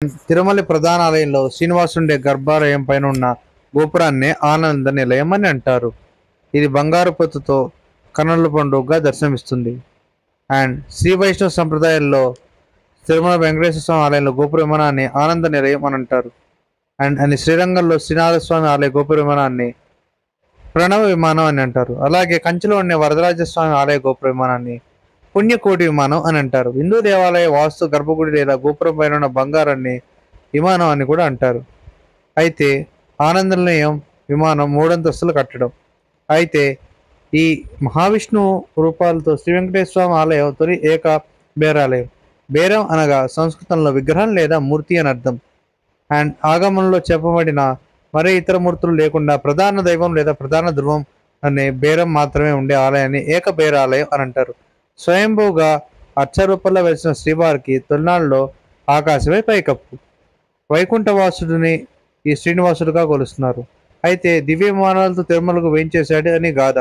తిరుమల ప్రధాన ఆలయంలో శ్రీనివాసుండే గర్భాలయం పైన ఉన్న గోపురాన్నే ఆనంద నిలయం అని అంటారు. ఇది బంగారు పొత్తుతో కన్నుల పండుగగా దర్శనమిస్తుంది. అండ్ శ్రీ వైష్ణవ సంప్రదాయాల్లో తిరుమల వెంకటేశ్వర స్వామి ఆలయంలో గోపుర విమానాన్ని ఆనంద నిలయం అని అంటారు. అండ్ శ్రీరంగంలో శ్రీనాథ స్వామి ఆలయ గోపుర విమానాన్ని ప్రణవ విమానం అని అంటారు. అలాగే కంచిలో ఉండే వరదరాజస్వామి ఆలయ గోపుర విమానాన్ని పుణ్యకోటి విమానం అని అంటారు. హిందూ దేవాలయ వాస్తు గర్భగుడి లేదా గోపురం పైన ఉన్న బంగారాన్ని విమానం అని కూడా అంటారు. అయితే ఆనంద నిలయం విమానం మూడంతస్తులు కట్టడం. అయితే ఈ మహావిష్ణువు రూపాలతో శ్రీ వెంకటేశ్వర స్వామి ఆలయం తొలి ఏక బేరాలయం. బేరం అనగా సంస్కృతంలో విగ్రహం లేదా మూర్తి అని అర్థం. అండ్ ఆగమంలో చెప్పబడిన మరే ఇతర మూర్తులు లేకుండా ప్రధాన దైవం లేదా ప్రధాన ధ్రువం అనే బేరం మాత్రమే ఉండే ఆలయాన్ని ఏక బేరాలయం అని అంటారు. స్వయంభూగా అర్చరూపంలో వెలిసిన శ్రీవారికి తొలినాళ్ళలో ఆకాశమే పైకప్పు. వైకుంఠవాసుడిని ఈ శ్రీనివాసుడుగా కొలుస్తున్నారు. అయితే దివ్య విమానాలతో తిరుమలకు వేయించేశాడు అని గాథ.